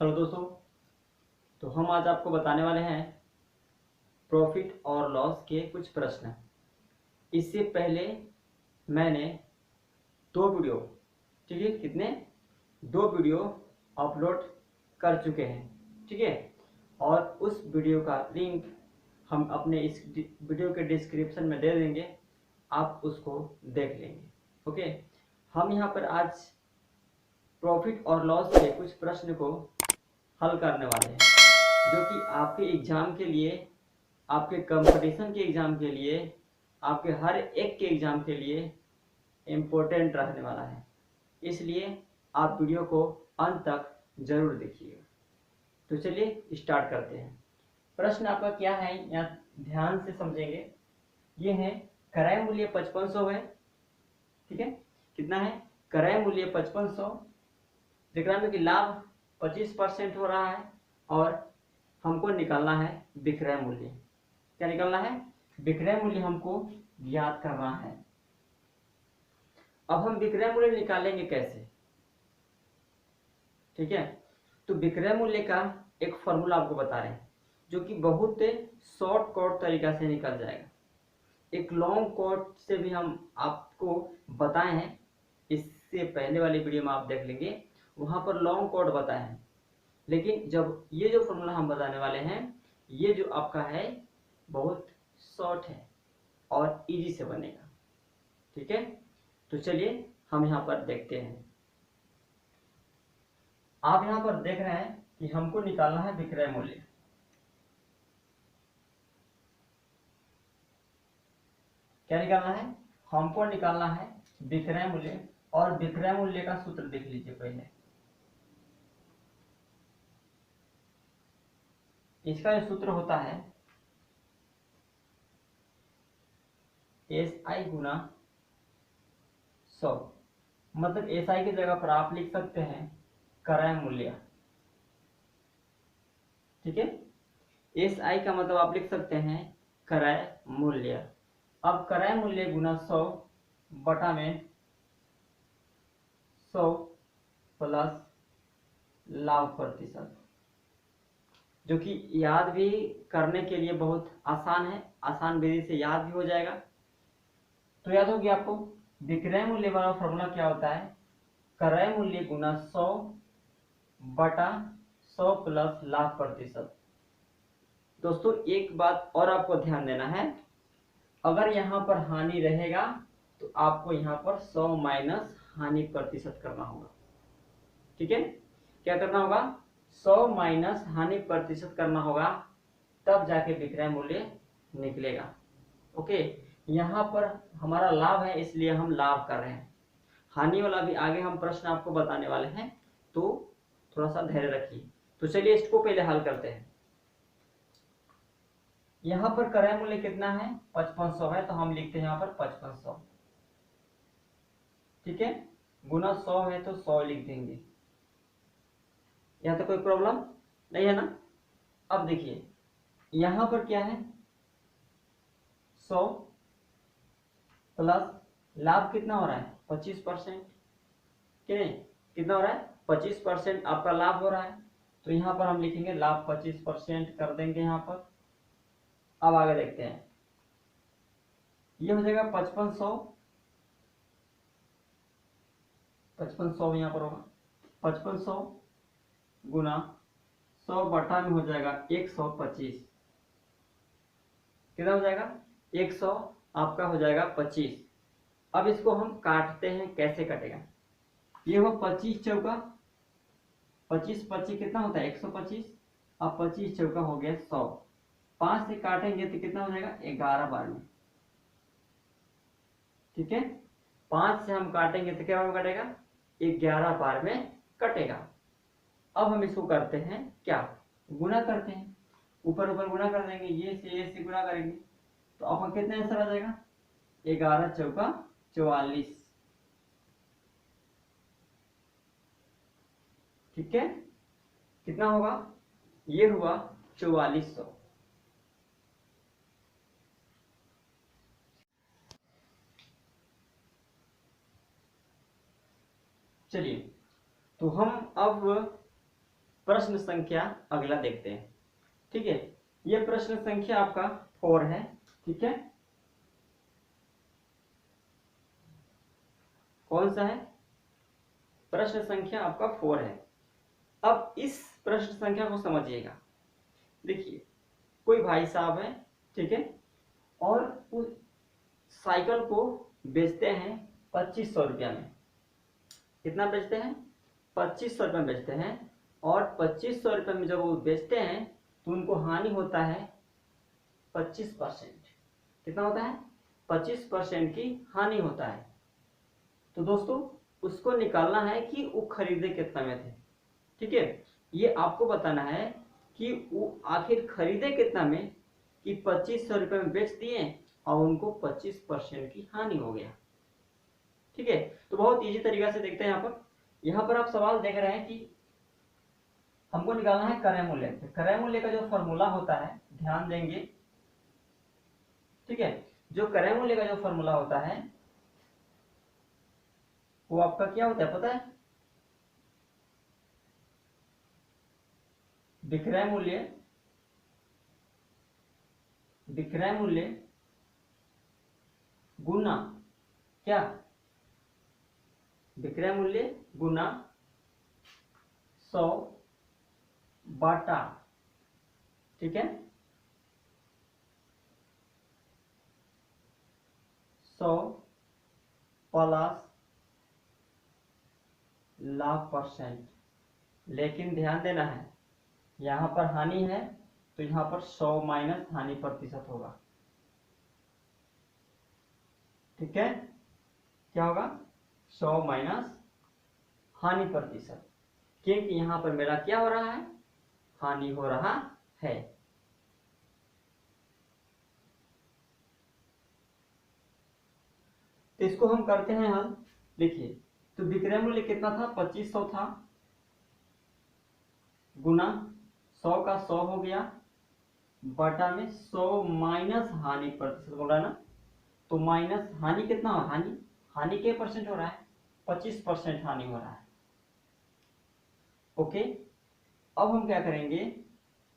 Hello दोस्तों, तो हम आज आपको बताने वाले हैं प्रॉफिट और लॉस के कुछ प्रश्न। इससे पहले मैंने दो वीडियो, ठीक है, कितने दो वीडियो अपलोड कर चुके हैं, ठीक है। और उस वीडियो का लिंक हम अपने इस वीडियो के डिस्क्रिप्शन में दे देंगे, आप उसको देख लेंगे। ओके, हम यहाँ पर आज प्रॉफिट और लॉस के कुछ प्रश्न को हल करने वाले हैं, जो कि आपके एग्ज़ाम के लिए, आपके कंपटीशन के एग्ज़ाम के लिए, आपके हर एक के एग्ज़ाम के लिए इम्पोर्टेंट रहने वाला है। इसलिए आप वीडियो को अंत तक ज़रूर देखिएगा। तो चलिए स्टार्ट करते हैं। प्रश्न आपका क्या है, यहाँ ध्यान से समझेंगे। ये है, क्रय मूल्य 5500 है, ठीक है। कितना है? क्रय मूल्य 5500, जेकरा में कि लाभ 25% हो रहा है और हमको निकालना है विक्रय मूल्य। क्या निकालना है? विक्रय मूल्य हमको ज्ञात करना है। अब हम विक्रय मूल्य निकालेंगे कैसे? ठीक है, तो विक्रय मूल्य का एक फॉर्मूला आपको बता रहे हैं, जो कि बहुत शॉर्टकट तरीका से निकल जाएगा। एक लॉन्ग कट से भी हम आपको बताए हैं, इससे पहले वाली वीडियो में आप देख लेंगे, वहां पर लॉन्ग कट बताए हैं। लेकिन जब ये जो फॉर्मूला हम बताने वाले हैं, ये जो आपका है बहुत शॉर्ट है और इजी से बनेगा, ठीक है। तो चलिए हम यहाँ पर देखते हैं। आप यहाँ पर देख रहे हैं कि हमको निकालना है विक्रय मूल्य। क्या निकालना है? हमको निकालना है विक्रय मूल्य, और विक्रय मूल्य का सूत्र देख लीजिए पहले। इसका जो सूत्र होता है SI गुना 100। मतलब SI की जगह पर आप लिख सकते हैं क्रय मूल्य, ठीक है। SI का मतलब आप लिख सकते हैं क्रय मूल्य। अब क्रय मूल्य गुना 100 बटा में 100 प्लस लाभ प्रतिशत, जो कि याद भी करने के लिए बहुत आसान है, आसान विधि से याद भी हो जाएगा। तो याद होगी आपको, विक्रय मूल्य वाला फॉर्मूला क्या होता है? क्रय मूल्य गुना 100 बटा 100 प्लस लाभ प्रतिशत। दोस्तों एक बात और आपको ध्यान देना है, अगर यहाँ पर हानि रहेगा तो आपको यहाँ पर 100 माइनस हानि प्रतिशत करना होगा, ठीक है। क्या करना होगा? 100 माइनस हानि प्रतिशत करना होगा, तब जाके विक्रय मूल्य निकलेगा। ओके, यहाँ पर हमारा लाभ है इसलिए हम लाभ कर रहे हैं। हानि वाला भी आगे हम प्रश्न आपको बताने वाले हैं, तो थोड़ा सा धैर्य रखिए। तो चलिए इसको पहले हल करते हैं। यहाँ पर क्रय मूल्य कितना है? 5500 है, तो हम लिखते हैं यहाँ पर 5500, ठीक है। गुना 100 है तो 100 लिख देंगे। यहाँ तो कोई प्रॉब्लम नहीं है ना? अब देखिए यहाँ पर क्या है, 100 प्लस लाभ कितना हो रहा है? 25%, कि नहीं? कितना हो रहा है? 25% आपका लाभ हो रहा है, तो यहाँ पर हम लिखेंगे लाभ 25% कर देंगे यहाँ पर। अब आगे देखते हैं, ये हो जाएगा 5500, 5500 यहाँ पर होगा 5500 गुना 100 बटा में हो जाएगा 125। कितना हो जाएगा? 100 आपका हो जाएगा 25। अब इसको हम काटते हैं, कैसे कटेगा? ये हो 25 चौका 25, 25 कितना होता है? 125। अब 25 चौका हो गया 100। 5 से काटेंगे तो कितना हो जाएगा? 11 बार में, ठीक है। 5 से हम काटेंगे तो क्या कटेगा? 11 बार में कटेगा। अब हम इसको करते हैं क्या? गुना करते हैं, ऊपर ऊपर गुना कर देंगे, ये से गुना करेंगे तो आपका कितना आंसर आ जाएगा? 11 चौका 44, ठीक है। कितना होगा? ये हुआ 4400। चलिए, तो हम अब प्रश्न संख्या अगला देखते हैं। ठीक है, ये प्रश्न संख्या आपका 4 है। ठीक है, कौन सा है? प्रश्न संख्या आपका 4 है। अब इस प्रश्न संख्या को समझिएगा। देखिए, कोई भाई साहब है, ठीक है, और उस साइकिल को बेचते हैं 2500 रुपया में। कितना बेचते हैं? 2500 रुपये में बेचते हैं। और 2500 रुपये में जब वो बेचते हैं तो उनको हानि होता है 25%। कितना होता है? 25% की हानि होता है। तो दोस्तों, उसको निकालना है कि वो खरीदे कितना में थे। ठीक है, ये आपको बताना है कि वो आखिर खरीदे कितना में कि 2500 रुपये में बेच दिए और उनको 25% की हानि हो गया। ठीक है, तो बहुत इजी तरीका से देखते हैं। यहाँ पर आप सवाल देख रहे हैं कि हमको निकालना है क्रय मूल्य। क्रय मूल्य का जो फॉर्मूला होता है, ध्यान देंगे। ठीक है, जो क्रय मूल्य का जो फॉर्मूला होता है वो आपका क्या होता है पता है? विक्रय मूल्य, विक्रय मूल्य गुना क्या? विक्रय मूल्य गुना 100 बाटा। ठीक है, 100 प्लस लाख %। लेकिन ध्यान देना है, यहाँ पर हानि है तो यहाँ पर 100 माइनस हानि प्रतिशत होगा। ठीक है, क्या होगा? 100 माइनस हानि प्रतिशत, क्योंकि यहाँ पर मेरा क्या हो रहा है? हानि हो रहा है। तो इसको हम करते हैं हल। देखिए, तो विक्रय मूल्य कितना था? 2500 था, गुना 100 का 100 हो गया, बटा में 100 माइनस हानि प्रतिशत बोल रहा है ना। तो माइनस हानि कितना हो? हानि, हानि के परसेंट हो रहा है? 25% हानि हो रहा है। ओके, अब हम क्या करेंगे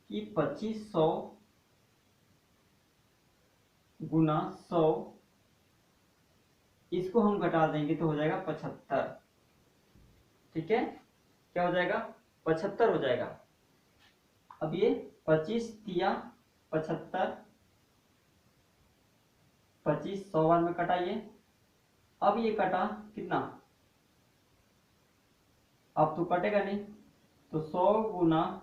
कि 2500 गुना 100, इसको हम घटा देंगे तो हो जाएगा 75। ठीक है, क्या हो जाएगा? 75 हो जाएगा। अब ये 25 तिया 75, 25 100 बार में कटाइए। अब ये कटा कितना? अब तो कटेगा नहीं, तो 100 गुना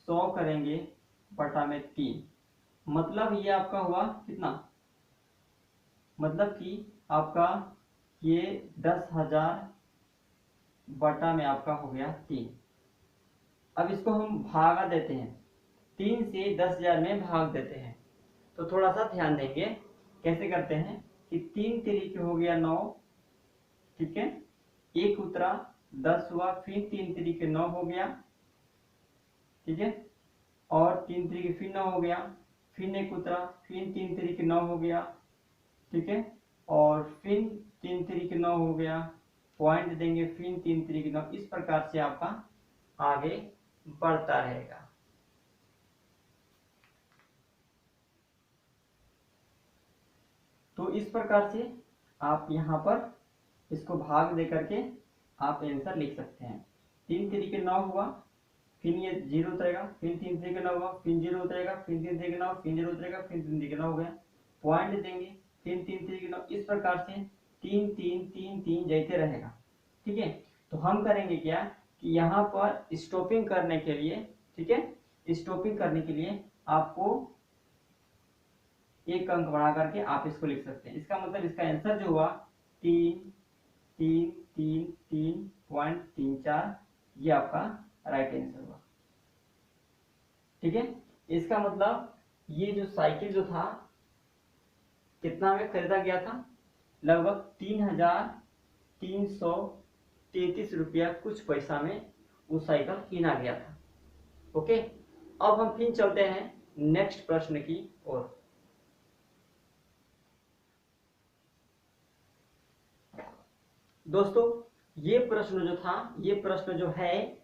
100 करेंगे बटा में 3। मतलब ये आपका हुआ कितना? मतलब कि आपका ये 10,000 बटा में आपका हो गया 3। अब इसको हम भागा देते हैं, 3 से 10,000 में भाग देते हैं। तो थोड़ा सा ध्यान देंगे कैसे करते हैं कि 3 तरीके हो गया 9। ठीक है, एक उतरा 10 हुआ, फिर 3 तरीके 9 हो गया। ठीक है, और 3 तरीके फिर 9 हो गया, फिर एक उतरा, फिर 3 तरीके 9 हो गया। ठीक है, और फिर 3 तरीके 9 हो गया, पॉइंट देंगे, फिर 3 तरीके 9। इस प्रकार से आपका आगे बढ़ता रहेगा। तो इस प्रकार से आप यहाँ पर इसको भाग दे करके आप आंसर लिख सकते हैं। 3 तरीके 9 हुआ, फिर ये 0 उतरेगा, फिर 3 तरीके 9 हुआ, फिर 0 उतरेगा, फिर 3 तरीके 9, फिर 0 उतरेगा, फिर 3 तरीके 9 हो गया, पॉइंट देंगे, फिर 3 तरीके 9। इस प्रकार से 3 3 3 3 जैसे रहेगा। ठीक है, तो हम करेंगे क्या कि यहाँ पर स्टॉपिंग करने के लिए, ठीक है, स्टॉपिंग करने के लिए आपको एक अंक बढ़ा करके आप इसको लिख सकते हैं। इसका मतलब इसका आंसर जो हुआ 3 3 3 3.34, ये आपका राइट आंसर हुआ। ठीक है, इसका मतलब ये जो साइकिल जो था कितना में खरीदा गया था? लगभग 3,333 रुपया कुछ पैसा में वो साइकिल किना गया था। ओके, अब हम फिर चलते हैं नेक्स्ट प्रश्न की ओर। दोस्तों, ये प्रश्न जो था, ये प्रश्न जो है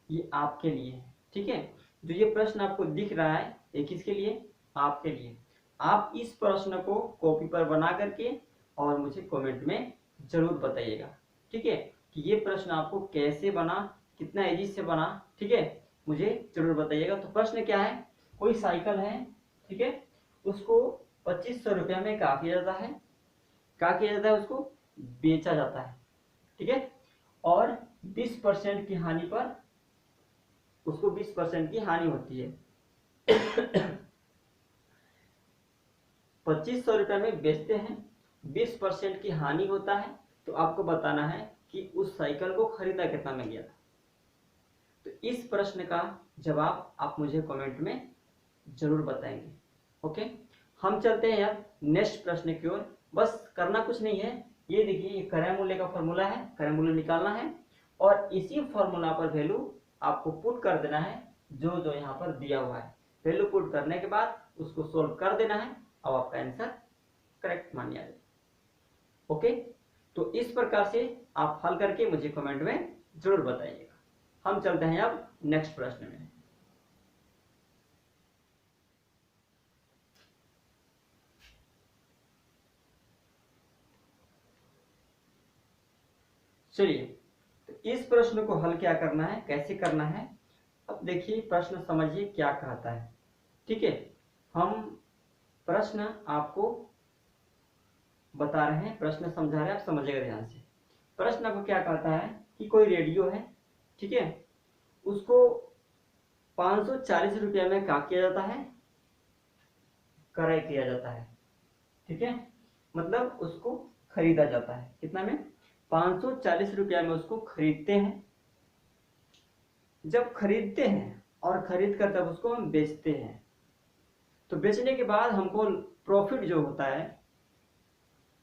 ये आपके लिए है, ठीक है। जो ये प्रश्न आपको दिख रहा है ये किसके लिए, आपके लिए। आप इस प्रश्न को कॉपी पर बना करके और मुझे कमेंट में जरूर बताइएगा, ठीक है, कि ये प्रश्न आपको कैसे बना, कितना इजी से बना, ठीक है, मुझे जरूर बताइएगा। तो प्रश्न क्या है, कोई साइकिल है, ठीक है, उसको 2500 रुपया में क्या किया जाता है, उसको बेचा जाता है, ठीक है, और 20% की हानि पर उसको 20% की हानि होती है। 2500 रुपये में बेचते हैं, 20% की हानि होता है, तो आपको बताना है कि उस साइकिल को खरीदा कितना में गया था। तो इस प्रश्न का जवाब आप मुझे कमेंट में जरूर बताएंगे। ओके, हम चलते हैं यार नेक्स्ट प्रश्न की ओर। बस करना कुछ नहीं है, ये देखिए ये क्रय मूल्य का फॉर्मूला है, क्रय मूल्य निकालना है और इसी फॉर्मूला पर वैल्यू आपको पुट कर देना है, जो जो यहाँ पर दिया हुआ है। वैल्यू पुट करने के बाद उसको सोल्व कर देना है, अब आपका आंसर करेक्ट मान जाएगा। ओके, तो इस प्रकार से आप हल करके मुझे कमेंट में जरूर बताइएगा। हम चलते हैं अब नेक्स्ट प्रश्न में। चलिए, तो इस प्रश्न को हल क्या करना है, कैसे करना है, अब देखिए प्रश्न समझिए क्या कहता है, ठीक है। हम प्रश्न आपको बता रहे हैं, प्रश्न समझा रहे हैं, आप समझिएगा ध्यान से। प्रश्न आपको क्या कहता है कि कोई रेडियो है, ठीक है, उसको 540 रुपया में क्या किया जाता है, क्रय किया जाता है, ठीक है, मतलब उसको खरीदा जाता है, कितना में, 540 रुपया में उसको खरीदते हैं। जब खरीदते हैं और खरीद कर तब उसको हम बेचते हैं, तो बेचने के बाद हमको प्रॉफिट जो होता है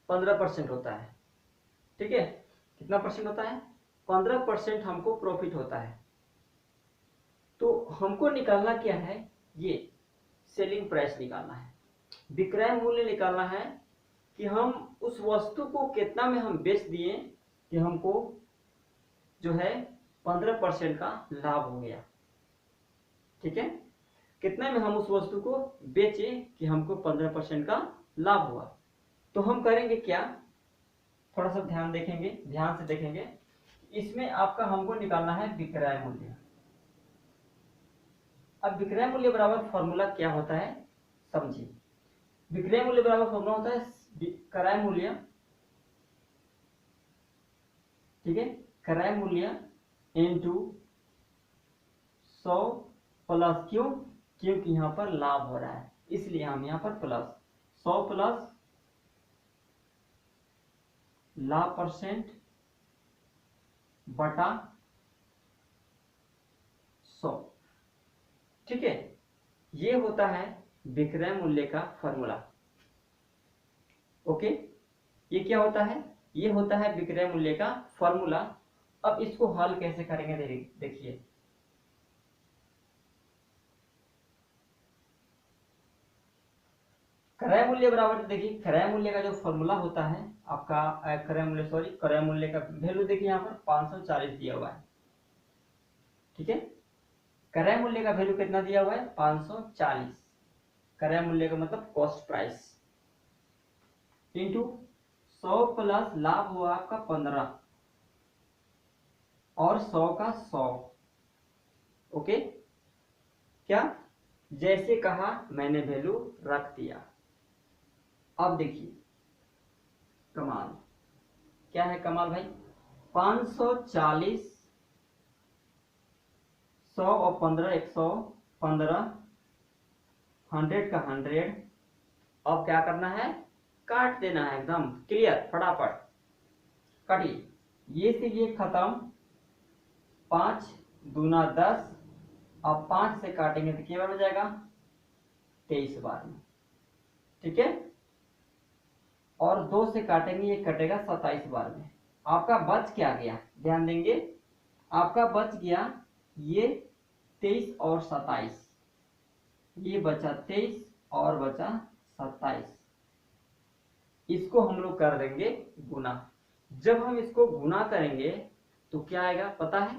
15% होता है, ठीक है, कितना परसेंट होता है, 15% हमको प्रॉफिट होता है। तो हमको निकालना क्या है, ये सेलिंग प्राइस निकालना है, विक्रय मूल्य निकालना है, कि हम उस वस्तु को कितना में हम बेच दिए कि हमको जो है 15% का लाभ हो गया, ठीक है, कितना में हम उस वस्तु को बेचे कि हमको 15% का लाभ हुआ। तो हम करेंगे क्या, थोड़ा सा ध्यान देखेंगे, ध्यान से देखेंगे, इसमें आपका हमको निकालना है विक्रय मूल्य। अब विक्रय मूल्य बराबर फॉर्मूला क्या होता है समझिए, विक्रय मूल्य बराबर फॉर्मूला होता है क्रय मूल्य, ठीक है, क्रय मूल्य इनटू 100 प्लस, क्योंकि यहाँ पर लाभ हो रहा है इसलिए हम यहाँ पर प्लस 100 प्लस लाभ परसेंट बटा 100, ठीक है, ये होता है विक्रय मूल्य का फॉर्मूला। ओके, ये क्या होता है, ये होता है विक्रय मूल्य का फॉर्मूला। अब इसको हल कैसे करेंगे देखिए, क्रय मूल्य बराबर, देखिए क्रय मूल्य का जो फॉर्मूला होता है आपका, क्रय मूल्य सॉरी क्रय मूल्य का वैल्यू देखिए यहाँ पर 540 दिया हुआ है, ठीक है, क्रय मूल्य का वैल्यू कितना दिया हुआ है 540, क्रय मूल्य का मतलब कॉस्ट प्राइस, इंटू 100 प्लस लाभ हुआ आपका 15 और 100 का 100। ओके, क्या, जैसे कहा मैंने वैल्यू रख दिया। अब देखिए कमाल, क्या है कमाल भाई, 540, 100 और 15, 115, 100 का 100। अब क्या करना है, काट देना है, एकदम क्लियर, फटाफट काटिए, ये से ये खत्म, 5 दूना 10, अब 5 से काटेंगे तो क्या बन जाएगा 23 बार में, ठीक है, और 2 से काटेंगे ये कटेगा 27 बार में। आपका बच क्या गया, ध्यान देंगे, आपका बच गया ये 23 और 27, ये बचा 23 और बचा 27, इसको हम लोग कर देंगे गुना। जब हम इसको गुना करेंगे तो क्या आएगा पता है,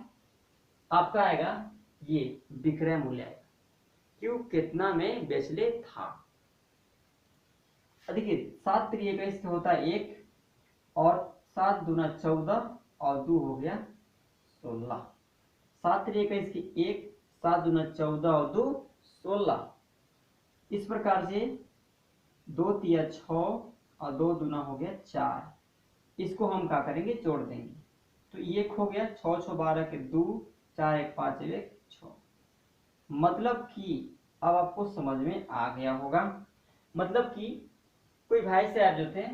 आपका आएगा ये विक्रय मूल्य आएगा, क्यों कितना में बेचले था। देखिए 7 3 21 से होता है 1, और 7 दूना 14 और 2 हो गया 16। 7 3 21 की 1, 7 दूना 14 और 2 16। इस प्रकार से 2 तिया 6 और 2 दूना हो गया 4। इसको हम क्या करेंगे, जोड़ देंगे। तो 1 हो गया, 6 6 12 के 2, 4 1 5 1 6। मतलब कि अब आपको समझ में आ गया होगा। मतलब कि कोई भाई साहब जो थे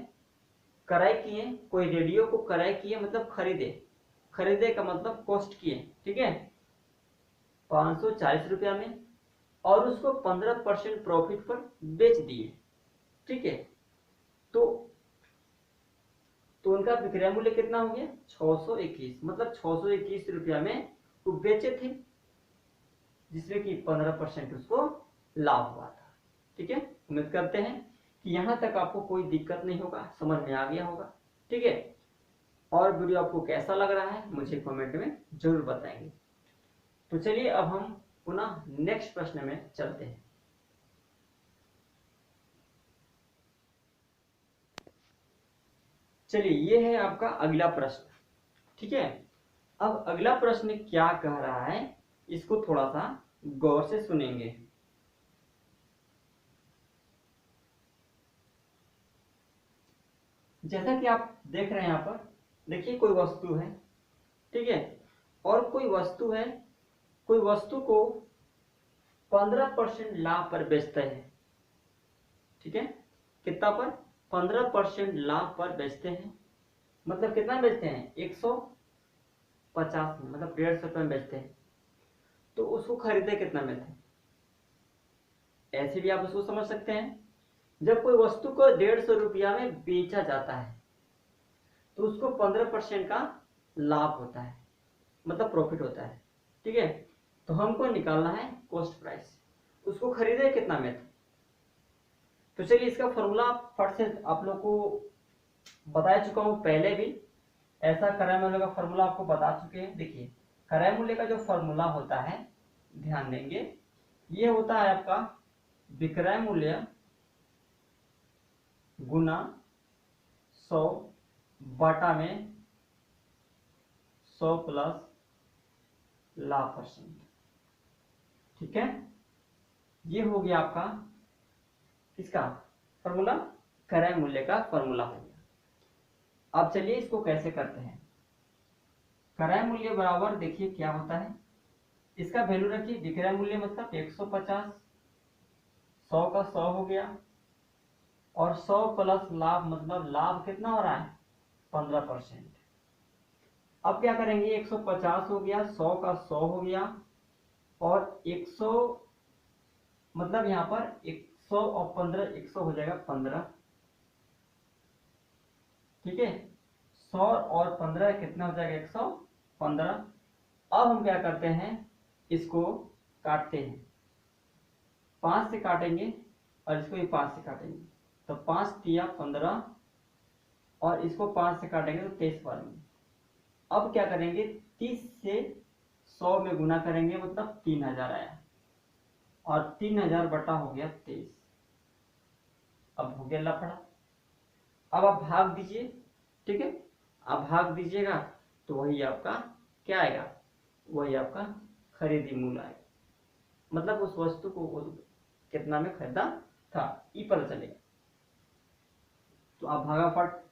क्रय किए, कोई रेडियो को क्रय किए मतलब खरीदे, खरीदे का मतलब कॉस्ट किए, ठीक है, 540 रुपया में, और उसको 15% प्रॉफिट पर बेच दिए, ठीक है। तो उनका विक्रय मूल्य कितना हो गया, 621। मतलब 621 रुपया में वो बेचे थे, जिसमें कि 15% उसको लाभ हुआ था, ठीक है। उम्मीद करते हैं कि यहाँ तक आपको कोई दिक्कत नहीं होगा, समझ में आ गया होगा, ठीक है। और वीडियो आपको कैसा लग रहा है मुझे कमेंट में जरूर बताएंगे। तो चलिए अब हम पुनः नेक्स्ट प्रश्न में चलते हैं। चलिए ये है आपका अगला प्रश्न, ठीक है। अब अगला प्रश्न क्या कह रहा है, इसको थोड़ा सा गौर से सुनेंगे। जैसा कि आप देख रहे हैं यहाँ पर, देखिए कोई वस्तु है, ठीक है, और कोई वस्तु है, कोई वस्तु को 15% लाभ पर बेचता है, ठीक है। कितना पर, 15% लाभ पर बेचते हैं। मतलब कितना बेचते हैं, 150 में, मतलब 150 रुपये में बेचते हैं। तो उसको खरीदे कितना में थे, ऐसे भी आप उसको समझ सकते हैं। जब कोई वस्तु को 150 रुपया में बेचा जाता है तो उसको 15% का लाभ होता है, मतलब प्रॉफिट होता है, ठीक है। तो हमको निकालना है कॉस्ट प्राइस, उसको खरीदे कितना में थे। तो चलिए इसका फॉर्मूला फट से आप लोग को बता चुका हूं पहले भी, ऐसा क्रय मूल्य का फॉर्मूला आपको बता चुके हैं। देखिए क्रय मूल्य का जो फॉर्मूला होता है, ध्यान देंगे, ये होता है आपका विक्रय मूल्य गुना 100 बटा में 100 प्लस लाभ %, ठीक है। ये हो गया आपका किसका फॉर्मूला, क्रय मूल्य का फॉर्मूला हो गया। अब चलिए इसको कैसे करते हैं। क्रय मूल्य बराबर देखिए क्या होता है, इसका वैल्यू रखिए, विक्रय मूल्य मतलब 150, 100 का 100 हो गया, और 100 प्लस लाभ मतलब लाभ कितना हो रहा है, 15%। अब क्या करेंगे, 150 हो गया, 100 का 100 हो गया, और 100 मतलब यहाँ पर 100 और 15, 100 हो जाएगा 15, ठीक है। 100 और 15 कितना हो जाएगा, 115। अब हम क्या करते हैं, इसको काटते हैं, 5 से काटेंगे और इसको भी 5 से काटेंगे, तो 5 तिया 15, और इसको 5 से काटेंगे तो 23 बनेंगे। अब क्या करेंगे, 30 से 100 में गुना करेंगे, मतलब 3000 आया, और 3000 बटा हो गया 23। अब हो गया लफड़ा। अब आप भाग दीजिए, ठीक है। आप भाग दीजिएगा तो वही आपका क्या आएगा, वही आपका खरीदी मूल्य आएगा, मतलब उस वस्तु को कितना में खरीदा था, ये पता चलेगा। तो आप भागा फट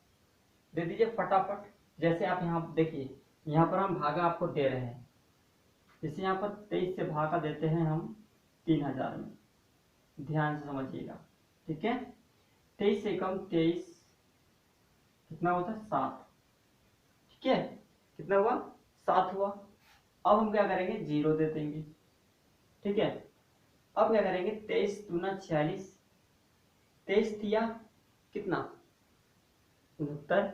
दे दीजिए फटाफट। जैसे आप यहाँ देखिए, यहाँ पर हम भागा आपको दे रहे हैं, जैसे यहाँ पर 23 से भागा देते हैं हम 3000 में, ध्यान से समझिएगा, ठीक है। 23 से कम 23 कितना होता है, 7, ठीक है। कितना हुआ, 7 हुआ। अब हम क्या करेंगे, 0 दे देंगे, ठीक है। अब क्या करेंगे, 23 दूना 46, 23 दिया कितना 69,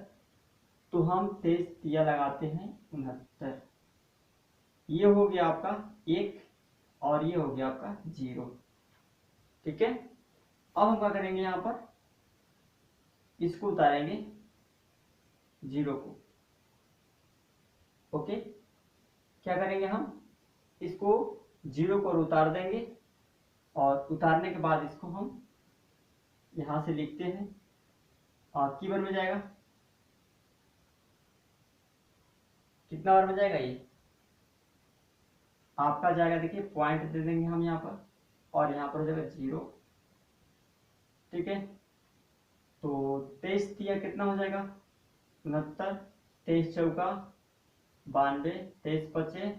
तो हम 23 दिया लगाते हैं 69। ये हो गया आपका 1, और ये हो गया आपका 0, ठीक है। अब हम क्या करेंगे, यहाँ पर इसको उतारेंगे 0 को, ओके। क्या करेंगे हम, इसको 0 पर उतार देंगे और उतारने के बाद इसको हम यहाँ से लिखते हैं की बार में जाएगा, कितना बार में जाएगा ये आपका जाएगा, देखिए पॉइंट दे देंगे हम यहाँ पर और यहाँ पर हो जाएगा 0। ठीक है, तो 23 दिया कितना हो जाएगा 69, 23 चौका 92, 23 पचे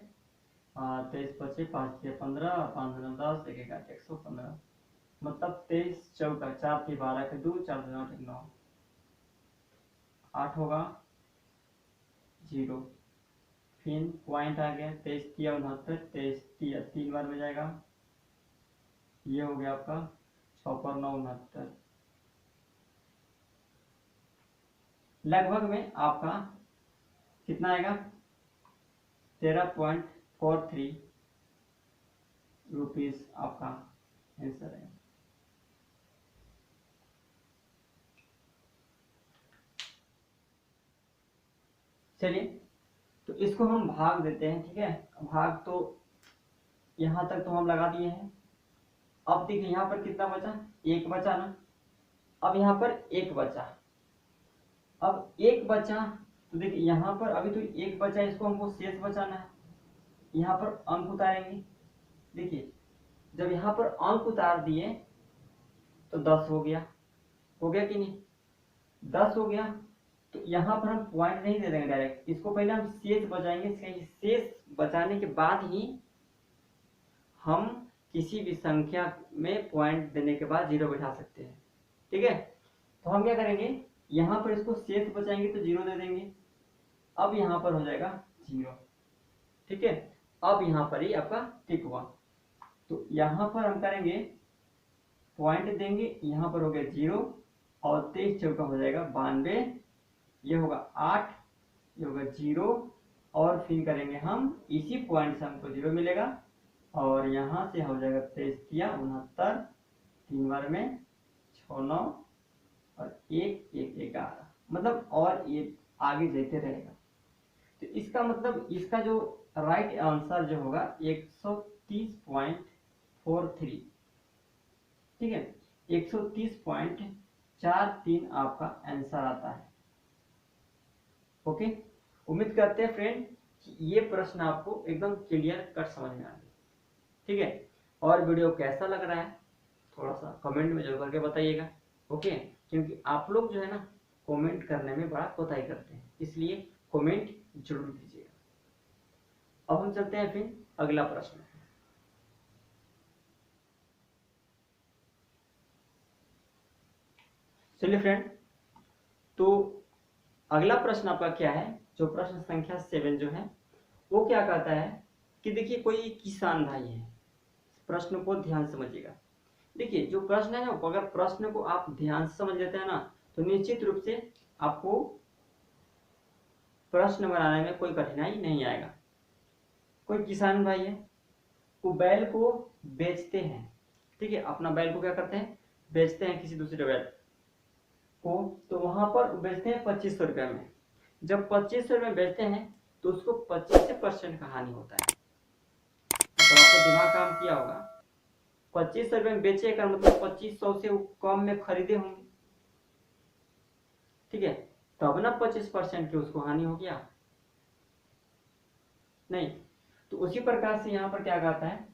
5 6 15 5 9 10 1 8 115, मतलब 23 चौका 4 3 12 के 2 4 2 8 9 8 होगा 0। फिर पॉइंट आ गया 23 तिया 69, 23 तिया 3 बार में जाएगा, ये हो गया आपका 6 पर 9 69। लगभग में आपका कितना आएगा 13.43 रुपीज आपका आंसर है। चलिए तो इसको हम भाग देते हैं। ठीक है, भाग तो यहां तक तो हम लगा दिए हैं। अब देखिए यहाँ पर कितना बचा, एक बचा ना, अब यहाँ पर एक बचा, अब एक बचा तो देखिए यहाँ पर अभी तो एक बचा, इसको हमको शेष बचाना है। यहाँ पर अंक उतारेंगे, देखिए जब यहाँ पर अंक उतार दिए तो 10 हो गया कि नहीं, 10 हो गया। तो यहाँ पर हम पॉइंट नहीं दे देंगे डायरेक्ट, इसको पहले हम शेष बचाएंगे। शेष बचाने के बाद ही हम किसी भी संख्या में पॉइंट देने के बाद 0 बैठा सकते हैं। ठीक है, तो हम क्या करेंगे, यहाँ पर इसको शेष बचाएंगे तो 0 दे देंगे। अब यहाँ पर हो जाएगा 0। ठीक है, अब यहाँ पर ही आपका टिक हुआ, तो यहाँ पर हम करेंगे पॉइंट देंगे, यहाँ पर हो गया 0 और 23 चौका हो जाएगा 92, ये होगा 8, ये होगा 0 और फिर करेंगे हम इसी पॉइंट से हमको 0 मिलेगा और यहाँ से हो जाएगा 23 तिया 69, 3 बार में 6 9 और 1 1 11, मतलब और ये आगे जाते रहेगा। तो इसका मतलब इसका जो राइट आंसर जो होगा 130.43। ठीक है, 130.43 आपका आंसर आता है। ओके, उम्मीद करते हैं फ्रेंड कि ये प्रश्न आपको एकदम क्लियर कट समझ में आ गया। ठीक है, और वीडियो कैसा लग रहा है थोड़ा सा कमेंट में जरूर करके बताइएगा। ओके, क्योंकि आप लोग जो है ना कमेंट करने में बड़ा कोताही करते हैं, इसलिए कमेंट जरूर कीजिएगा। अब हम चलते हैं फिर अगला प्रश्न। चलिए फ्रेंड, तो अगला प्रश्न आपका क्या है, जो प्रश्न संख्या 7 जो है वो क्या कहता है कि देखिए कोई किसान भाई है, प्रश्न को ध्यान समझिएगा। देखिए जो प्रश्न है ना, अगर प्रश्न को आप ध्यान से समझ लेते हैं ना तो निश्चित रूप से आपको प्रश्न बनाने में कोई कठिनाई नहीं आएगा। कोई किसान भाई है, वो बैल को बेचते हैं। ठीक है, अपना बैल को क्या करते हैं, बेचते हैं किसी दूसरे बैल को, तो वहां पर बेचते हैं 2500 रुपये में। जब 2500 रुपये बेचते हैं तो उसको 25% का हानि होता है। तो आपको दिमाग काम किया होगा, 2500 रुपये में बेचे का मतलब 2500 से कम में खरीदे होंगे। ठीक है, तब ना 25% की उसको हानि हो गया नहीं। तो उसी प्रकार से यहाँ पर क्या कहता है,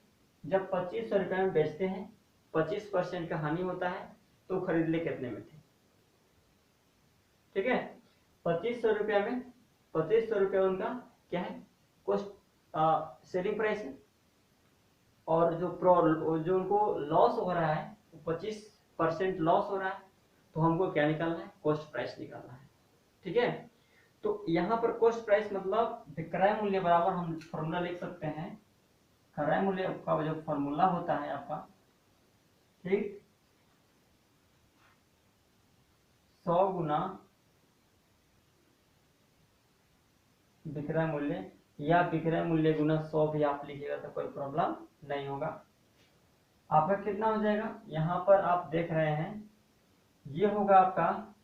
जब 2500 रुपये में बेचते हैं 25% का हानि होता है, तो खरीद ले कितने में थे। ठीक है, 2500 रुपया में 2500 रुपया उनका क्या है, कॉस्ट सेलिंग प्राइस है, और जो उनको लॉस हो रहा है 25% लॉस हो रहा है, तो हमको क्या निकालना है, कॉस्ट प्राइस निकालना है। ठीक है, तो यहाँ पर कॉस्ट प्राइस मतलब विक्रय मूल्य बराबर हम फॉर्मूला लिख सकते हैं, क्रय मूल्य का जो फॉर्मूला होता है आपका, ठीक, 100 गुना विक्रय मूल्य, या विक्रय मूल्य गुना 100 भी आप लिखिएगा तो कोई प्रॉब्लम नहीं होगा। आपका कितना हो जाएगा, यहाँ पर आप देख रहे हैं ये होगा आपका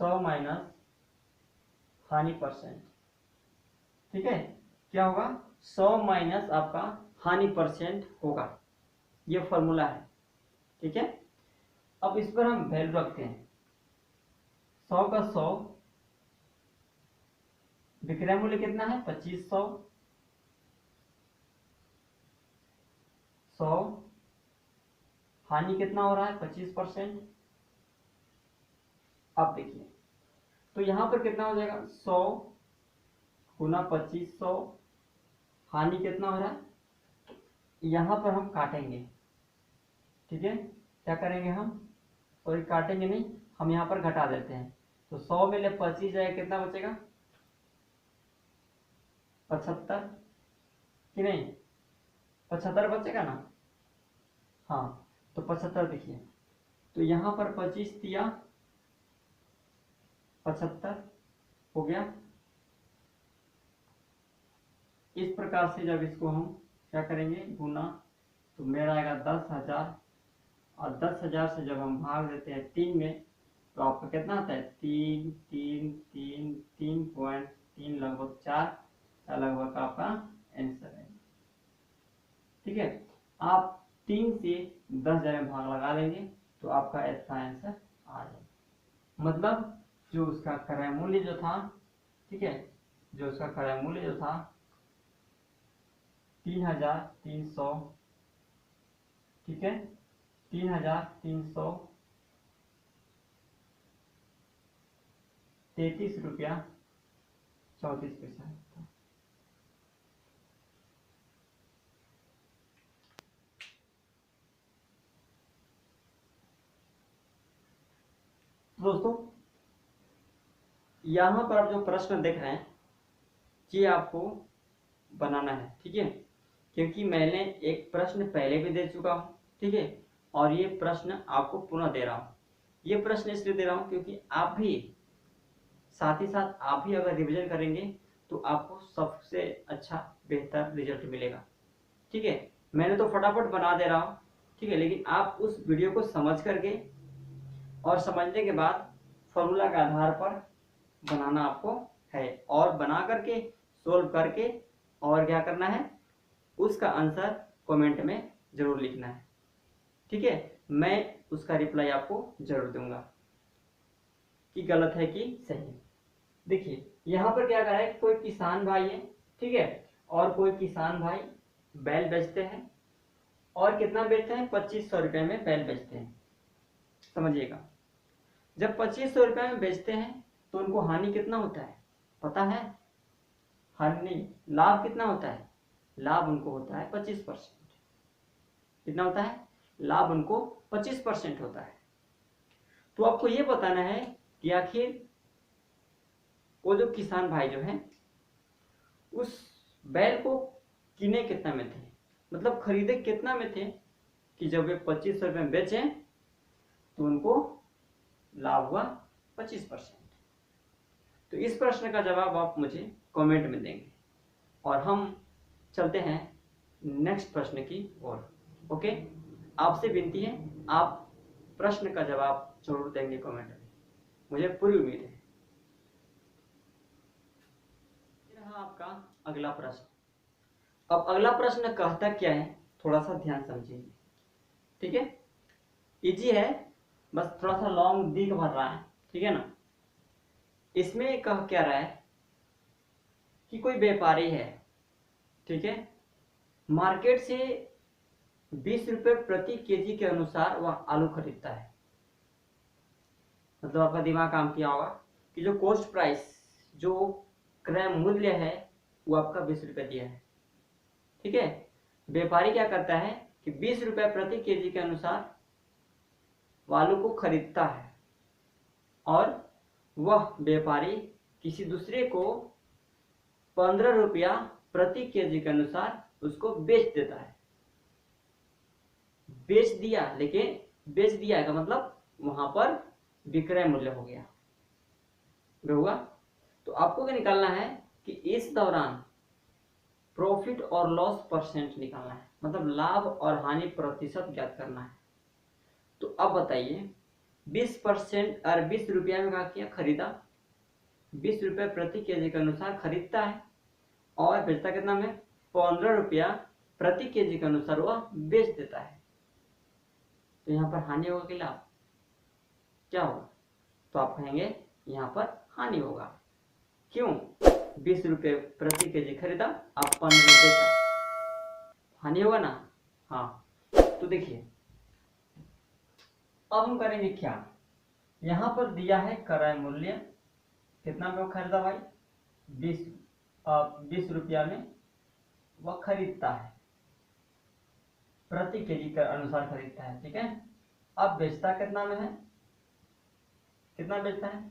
100 माइनस हानि %। ठीक है, क्या होगा, 100 माइनस आपका हानि परसेंट होगा। ये फॉर्मूला है, ठीक है। अब इस पर हम वैल्यू रखते हैं, 100 का 100, विक्रय मूल्य कितना है 2500, 100 हानि कितना हो रहा है 25%। अब देखिए तो यहां पर कितना हो जाएगा, 100 गुना 2500, हानि कितना हो रहा है, यहां पर हम काटेंगे, ठीक है। क्या करेंगे हम, सॉरी काटेंगे नहीं, हम यहां पर घटा देते हैं। तो 100 में ले 25 जाएगा, कितना बचेगा 75, कि नहीं 75 बचेगा ना। हाँ तो 75 देखिए, तो यहां पर 25 दिया, 75 हो गया। इस प्रकार से जब इसको हम क्या करेंगे गुना, तो मेरा आएगा 10,000, और 10,000 से जब हम भाग देते हैं 3 में, तो आपका कितना आता है 3 3 3 3.3 लगभग 4 का लगभग आपका आंसर है, ठीक है। आप 3 से 10,000 में भाग लगा लेंगे तो आपका इसका आंसर आ जाएगा। मतलब जो उसका क्रय मूल्य जो था, ठीक है, जो उसका क्रय मूल्य जो था 3,300, ठीक है, 3,333 रुपया 34 पैसा था। दोस्तों यहां पर आप जो प्रश्न देख रहे हैं ये आपको बनाना है, ठीक है, क्योंकि मैंने एक प्रश्न पहले भी दे चुका हूं, ठीक है, और ये प्रश्न आपको पुनः दे रहा हूं। ये प्रश्न इसलिए दे रहा हूं क्योंकि आप भी साथ ही साथ आप भी अगर रिवीजन करेंगे तो आपको सबसे अच्छा बेहतर रिजल्ट मिलेगा, ठीक है। मैंने तो फटाफट बना दे रहा हूं, ठीक है, लेकिन आप उस वीडियो को समझ करके और समझने के बाद फॉर्मूला के आधार पर बनाना आपको है, और बना करके सोल्व करके और क्या करना है, उसका आंसर कमेंट में जरूर लिखना है, ठीक है। मैं उसका रिप्लाई आपको जरूर दूंगा कि गलत है कि सही है। देखिए यहाँ पर क्या करा है, कोई किसान भाई है, ठीक है, और कोई किसान भाई बैल बेचते हैं, और कितना बेचते हैं 2500 रुपये में बैल बेचते हैं। समझिएगा, जब 2500 रुपये में बेचते हैं तो उनको हानि कितना होता है पता है, हानि नहीं, लाभ कितना होता है, लाभ उनको होता है 25%। कितना होता है, लाभ उनको 25% होता है। तो आपको ये बताना है कि आखिर वो जो किसान भाई जो है उस बैल को किने कितना में थे, मतलब खरीदे कितना में थे, कि जब वे 2500 रुपये में बेचे तो उनको लाभ हुआ 25%। तो इस प्रश्न का जवाब आप मुझे कमेंट में देंगे, और हम चलते हैं नेक्स्ट प्रश्न की ओर। ओके, आपसे विनती है आप प्रश्न का जवाब जरूर देंगे कमेंट में, मुझे पूरी उम्मीद है। रहा आपका अगला प्रश्न। अब अगला प्रश्न कहता क्या है, थोड़ा सा ध्यान समझिए, ठीक है, इजी है, बस थोड़ा सा लॉन्ग दिख भर रहा है, ठीक है ना। इसमें कह क्या रहा है कि कोई व्यापारी है, ठीक है, मार्केट से 20 रुपये प्रति केजी के अनुसार वह आलू खरीदता है। मतलब आपका दिमाग काम किया होगा कि जो कॉस्ट प्राइस, जो क्रय मूल्य है वो आपका 20 रुपये दिया है, ठीक है। व्यापारी क्या करता है कि 20 रुपये प्रति केजी के अनुसार वो आलू को खरीदता है, और वह व्यापारी किसी दूसरे को 15 रुपया प्रति केजी के अनुसार उसको बेच देता है। बेच दिया, लेकिन बेच दिया का मतलब वहां पर विक्रय मूल्य हो गया, होगा। तो आपको क्या निकालना है कि इस दौरान प्रॉफिट और लॉस परसेंट निकालना है, मतलब लाभ और हानि प्रतिशत ज्ञात करना है। तो अब बताइए 20% और 20 रुपया में क्या किया, खरीदा, 20 रुपये प्रति केजी के अनुसार खरीदता है, और बेचता कितना में 15 रुपया प्रति केजी के अनुसार वह बेच देता है। तो यहाँ पर हानि होगा कि लाभ, क्या होगा? तो आप कहेंगे यहाँ पर हानि होगा। क्यों? 20 रुपये प्रति केजी खरीदा, आप 15 रुपये बेचा, हानि होगा ना। हाँ, तो देखिए अब हम करेंगे क्या, यहाँ पर दिया है क्रय मूल्य कितना में वो खरीदा भाई, 20 रुपया में वह खरीदता है, प्रति केजी के अनुसार खरीदता है, ठीक है। अब बेचता कितना में है, कितना बेचता है,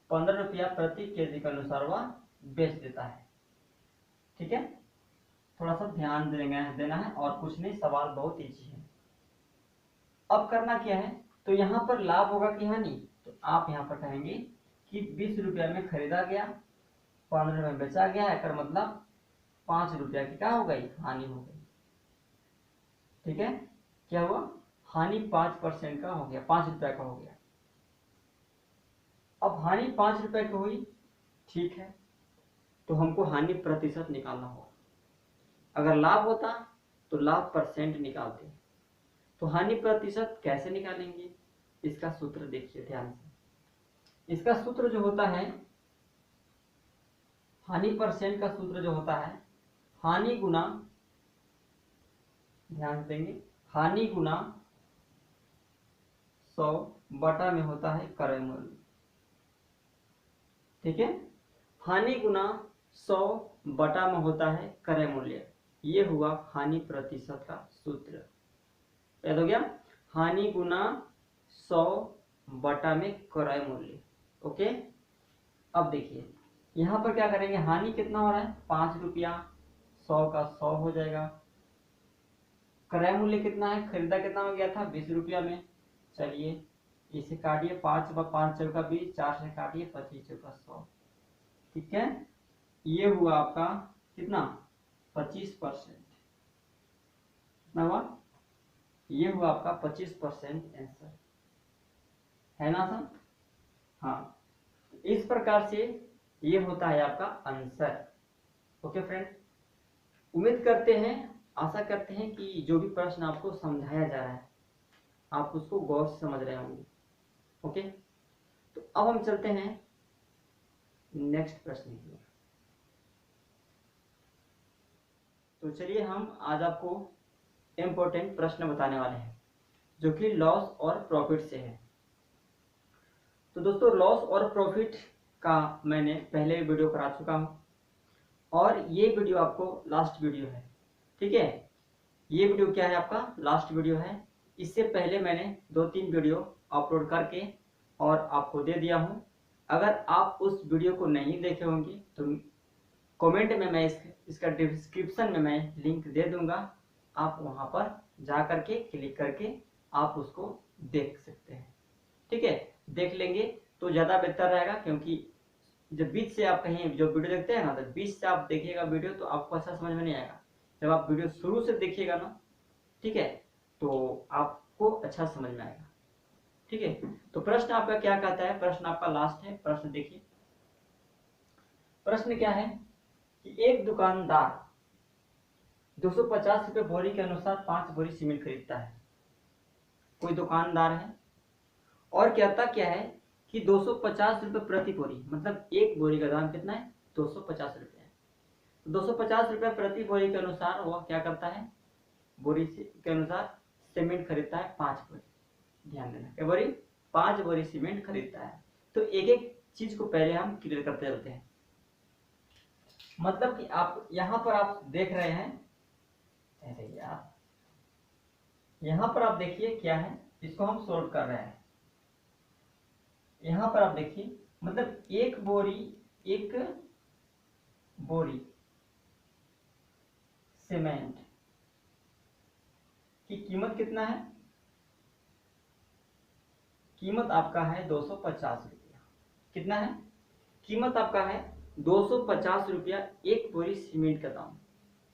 15 रुपया प्रति केजी के अनुसार वह बेच देता है, ठीक है। थोड़ा सा ध्यान देना है और कुछ नहीं, सवाल बहुत ईजी है। अब करना क्या है, तो यहाँ पर लाभ होगा कि हानि, तो आप यहाँ पर कहेंगे कि 20 रुपया में खरीदा गया, 15 में बेचा गया है, कर मतलब 5 रुपया की क्या हो गई, हानि हो गई, ठीक है। क्या हुआ, हानि 5% का हो गया, 5 रुपया का हो गया। अब हानि 5 रुपए की हुई, ठीक है, तो हमको हानि प्रतिशत निकालना होगा। अगर लाभ होता तो लाभ परसेंट निकालते, तो हानि प्रतिशत कैसे निकालेंगे, इसका सूत्र देखिए ध्यान से। इसका सूत्र जो होता है, हानि परसेंट का सूत्र जो होता है, हानि गुना, ध्यान देंगे, हानि गुना 100 बटा में होता है क्रय मूल्य, ठीक है। हानि गुना 100 बटा में होता है क्रय मूल्य, ये हुआ हानि प्रतिशत का सूत्र, याद हो गया। हानि गुना 100 बटा में क्रय मूल्य, ओके। अब देखिए यहाँ पर क्या करेंगे, हानि कितना हो रहा है, 5 रुपया, 100 का 100 हो जाएगा, क्रय मूल्य कितना है, खरीदा कितना हो गया था 20 रुपया में, चलिए इसे काटिए, 5 व 5 चौका 20, 4 से काटिए, 25 चौका 100, ठीक है। ये हुआ आपका कितना, 25%, कितना हुआ, ये हुआ आपका 25% आंसर, है ना सर। हाँ, इस प्रकार से ये होता है आपका आंसर, ओके फ्रेंड। उम्मीद करते हैं, आशा करते हैं कि जो भी प्रश्न आपको समझाया जा रहा है आप उसको गौर से समझ रहे होंगे, ओके। तो अब हम चलते हैं नेक्स्ट प्रश्न की ओर। तो चलिए हम आज आपको इम्पोर्टेंट प्रश्न बताने वाले हैं जो कि लॉस और प्रॉफिट से है। तो दोस्तों लॉस और प्रॉफिट का मैंने पहले वीडियो करा चुका हूँ और ये वीडियो आपको लास्ट वीडियो है, ठीक है। ये वीडियो क्या है, आपका लास्ट वीडियो है। इससे पहले मैंने 2-3 वीडियो अपलोड करके और आपको दे दिया हूँ। अगर आप उस वीडियो को नहीं देखे होंगे तो कमेंट में मैं इसका डिस्क्रिप्शन में मैं लिंक दे दूंगा, आप वहाँ पर जा करके क्लिक करके आप उसको देख सकते हैं, ठीक है। देख लेंगे तो ज़्यादा बेहतर रहेगा, क्योंकि जब बीच से आप कहीं जो वीडियो देखते हैं ना, तो बीच से आप देखिएगा वीडियो तो आपको अच्छा समझ में नहीं आएगा। जब आप वीडियो शुरू से देखिएगा ना, ठीक है, तो आपको अच्छा समझ में आएगा, ठीक है। तो प्रश्न आपका क्या कहता है, प्रश्न आपका लास्ट है, प्रश्न देखिए। प्रश्न क्या है कि एक दुकानदार 250 रुपये बोरी के अनुसार 5 बोरी सीमेंट खरीदता है। कोई दुकानदार है और कहता क्या है कि 250 रुपये प्रति बोरी, मतलब एक बोरी का दाम कितना है, 250 रुपये है। 250 रुपये प्रति बोरी के अनुसार वह क्या करता है, बोरी के अनुसार सीमेंट खरीदता है 5 बोरी। ध्यान देना, क्या बोरी, 5 बोरी सीमेंट खरीदता है। तो एक एक चीज को पहले हम क्लियर करते चलते हैं। मतलब कि आप यहाँ पर आप देख रहे हैं, अरे यार, यहाँ पर आप देखिए क्या है, इसको हम सोल्व कर रहे हैं। यहाँ पर आप देखिए, मतलब एक बोरी सीमेंट की कीमत कितना है, कीमत आपका है 250 रुपया। कितना है कीमत आपका है, 250 रुपया एक बोरी सीमेंट का दाम।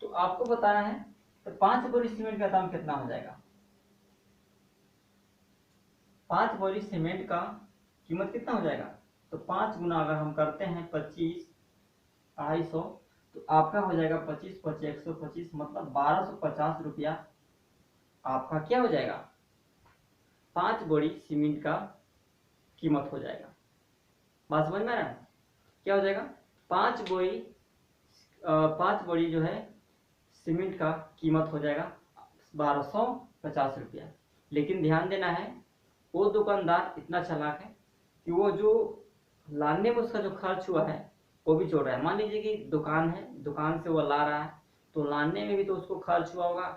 तो आपको बताना है तो 5 बोरी सीमेंट का दाम कितना हो जाएगा। 5 बोरी सीमेंट का कीमत कितना हो जाएगा, तो 5 गुना अगर हम करते हैं 25, 250, तो आपका हो जाएगा 25 25 125, मतलब 1250 रुपया आपका क्या हो जाएगा, 5 बोरी सीमेंट का कीमत हो जाएगा। बात समझ में आ रहा है? क्या हो जाएगा, 5 बोरी जो है सीमेंट का कीमत हो जाएगा 1250 रुपया। लेकिन ध्यान देना है, वो दुकानदार इतना चालाक है कि वो जो लाने में उसका जो खर्च हुआ है वो भी जोड़ रहा है। मान लीजिए कि दुकान है, दुकान से वो ला रहा है, तो लाने में भी तो उसको खर्च हुआ होगा,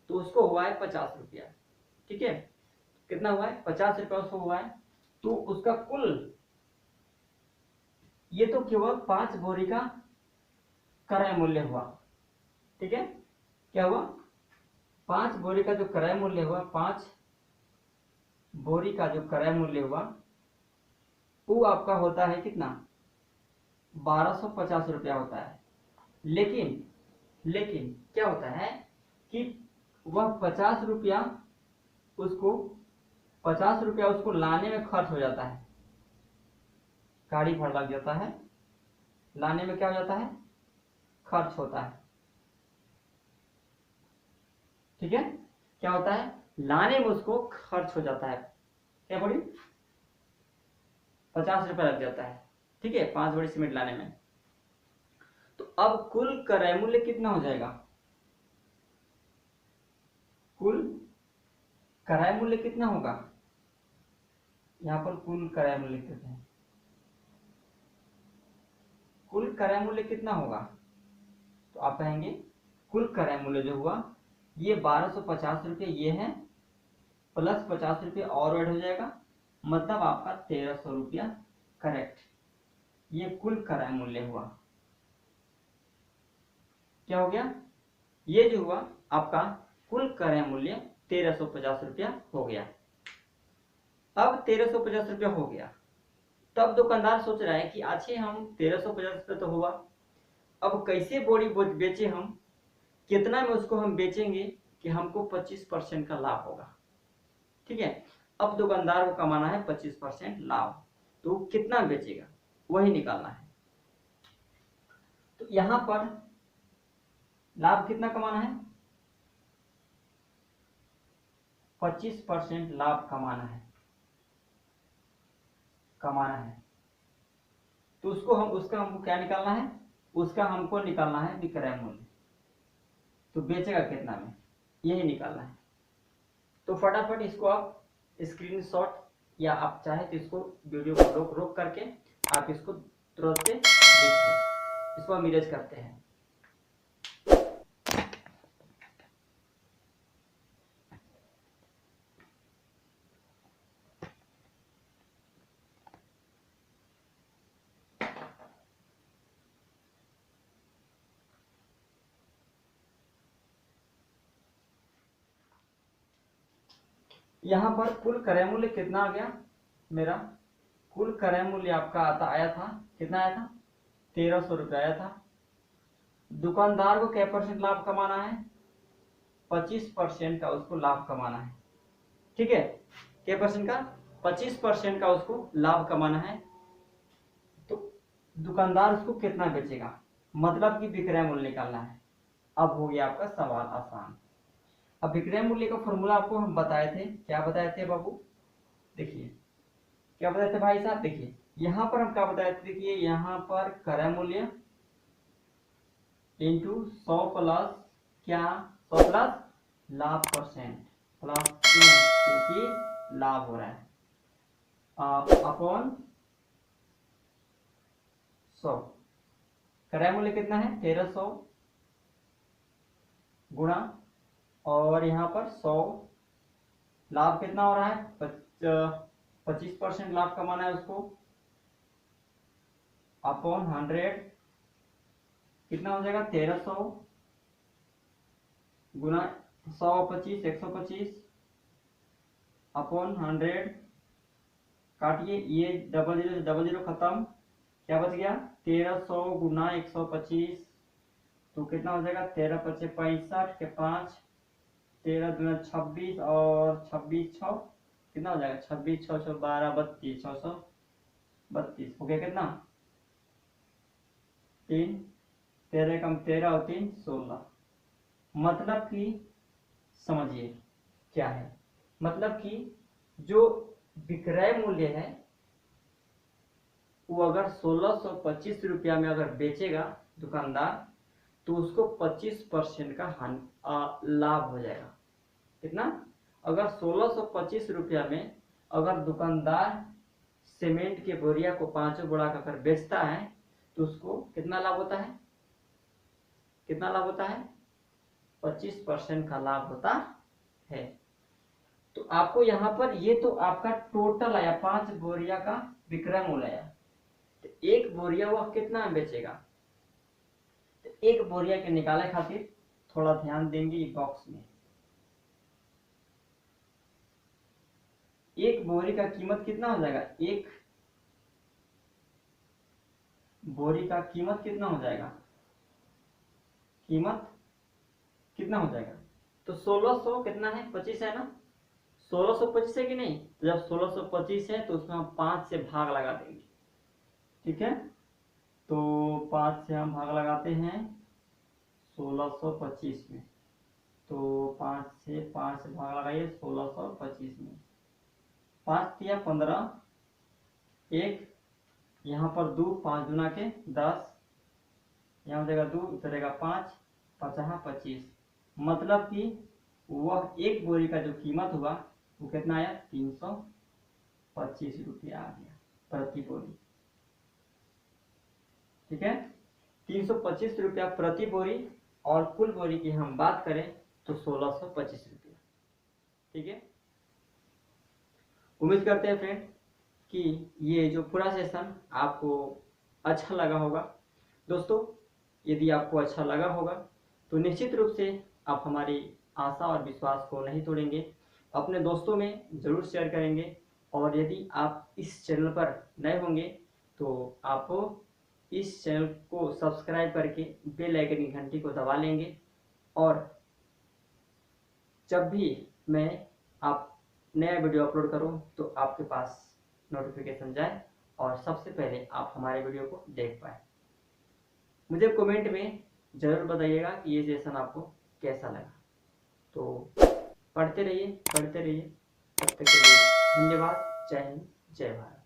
तो उसको हुआ है 50 रुपया। ठीक है, कितना हुआ है, 50 रुपया उसको हुआ है। तो उसका कुल, ये तो केवल 5 बोरी का क्रय मूल्य हुआ। ठीक है, क्या हुआ, 5 बोरी का जो क्रय मूल्य हुआ, 5 बोरी का जो क्रय मूल्य हुआ वो आपका होता है कितना, 1250 रुपया होता है। लेकिन लेकिन क्या होता है कि वह 50 रुपया उसको 50 रुपया उसको लाने में खर्च हो जाता है, गाड़ी भाड़ा लग जाता है, लाने में क्या हो जाता है, खर्च होता है। ठीक है, क्या होता है, लाने में उसको खर्च हो जाता है, क्या बोली, 50 रुपया लग जाता है। ठीक है, 5 बोरी सीमेंट लाने में। तो अब कुल क्रय मूल्य कितना हो जाएगा, कुल क्रय मूल्य कितना होगा, यहाँ पर कुल क्रय मूल्य कितना है, कुल क्रय मूल्य कितना होगा, तो आप कहेंगे कुल क्रय मूल्य जो हुआ ये 1250 रुपये ये है, प्लस 50 रुपये और ऐड हो जाएगा, मतलब आपका 1300 रुपया करेक्ट, ये कुल क्रय मूल्य हुआ। क्या हो गया, ये जो हुआ आपका कुल क्रय मूल्य 1350 रुपया हो गया। अब 1350 रुपया हो गया, तब दुकानदार सोच रहा है कि अच्छे हम 1350 रुपये तो हुआ, अब कैसे बोरी बेचे हम, कितना में उसको हम बेचेंगे कि हमको 25% का लाभ होगा। ठीक है, अब दुकानदार को कमाना है 25% लाभ, तो कितना बेचेगा वही निकालना है। तो यहां पर लाभ कितना कमाना है, 25% लाभ कमाना है, तो उसका हमको क्या निकालना है, उसका हमको निकालना है विक्रय मूल्य, तो बेचेगा कितना में यही निकालना है। तो फटाफट इसको आप स्क्रीनशॉट या आप चाहे तो इसको वीडियो को रोक रोक करके आप इसको तुरंत से देखिए, इसको हम इरेज करते हैं। यहाँ पर कुल क्रय मूल्य कितना आ गया, मेरा कुल क्रय मूल्य आपका आया था, कितना आया था, 1300 रुपया आया था। दुकानदार को क्या परसेंट लाभ कमाना है, 25% का उसको लाभ कमाना है। ठीक है, क्या परसेंट का, 25% का उसको लाभ कमाना है। तो दुकानदार उसको कितना बेचेगा, मतलब कि विक्रय मूल्य निकालना है। अब हो गया आपका सवाल आसान। अब विक्रय मूल्य का फॉर्मूला आपको हम बताए थे, क्या बताए थे बाबू, देखिए क्या बताए थे भाई साहब, देखिए यहाँ पर हम क्या बताए थे, देखिए यहाँ पर क्रय मूल्य इंटू 100 प्लस क्या, 100 प्लस लाभ परसेंट, प्लस क्योंकि लाभ हो रहा है अपॉन 100। क्रय मूल्य कितना है 1300 गुणा, और यहाँ पर 100, लाभ कितना हो रहा है 25% लाभ कमाना है उसको, अपॉन 100, कितना हो जाएगा 1300 गुना 100 25 125 अपॉन 100, काटिए ये डबल जीरो खत्म, क्या बच गया 1300 गुना 125, तो कितना हो जाएगा 13 पचे 65 के 5, 13 दूना 26 और 26 6 कितना हो जाएगा 26 6 6 12 32 632 हो गया कितना 3 13 कम 13 और 3 16। मतलब कि समझिए क्या है, मतलब कि जो विक्रय मूल्य है वो अगर 1625 रुपया में अगर बेचेगा दुकानदार, तो उसको 25% का लाभ हो जाएगा। कितना? अगर 1625 रुपया में अगर दुकानदार सीमेंट के बोरिया को 5 बोरा का अगर बेचता है तो उसको कितना लाभ होता है? कितना लाभ होता है? 25% का लाभ होता है। तो आपको यहाँ पर ये तो आपका टोटल आया, 5 बोरिया का विक्रय मूल्य आया। तो एक बोरिया वह कितना में बेचेगा? तो एक बोरिया के निकाले खातिर थोड़ा ध्यान देंगे बॉक्स में। एक बोरी का कीमत कितना हो जाएगा? एक बोरी का कीमत कितना हो जाएगा? कीमत कितना हो जाएगा? तो 1600 कितना है? 25 है ना? 1625 है कि नहीं? तो जब 1625 है तो उसमें हम 5 से भाग लगा देंगे। ठीक है, तो 5 से हम भाग लगाते हैं 1625 में। तो 5 से भाग लगाइए 1625 में। 5 दिया 15, एक यहाँ पर 2, 5 दूना के 10, यहाँ हो जाएगा 2, उतरेगा 5, 5 25। मतलब कि वह एक बोरी का जो कीमत हुआ वो कितना आया? 325 रुपया आ गया प्रति बोरी। ठीक है, 325 रुपया प्रति बोरी। और कुल बोरी की हम बात करें तो 1625 रुपया। ठीक है, उम्मीद करते हैं फ्रेंड कि ये जो पूरा सेशन आपको अच्छा लगा होगा। दोस्तों, यदि आपको अच्छा लगा होगा तो निश्चित रूप से आप हमारी आशा और विश्वास को नहीं तोड़ेंगे, अपने दोस्तों में ज़रूर शेयर करेंगे। और यदि आप इस चैनल पर नए होंगे तो आप इस चैनल को सब्सक्राइब करके बेल आइकन की घंटी को दबा लेंगे। और जब भी मैं आप नया वीडियो अपलोड करूं तो आपके पास नोटिफिकेशन जाए और सबसे पहले आप हमारे वीडियो को देख पाए। मुझे कमेंट में ज़रूर बताइएगा कि ये सेशन आपको कैसा लगा। तो पढ़ते रहिए, तब तक के लिए धन्यवाद। जय हिंद, जय भारत।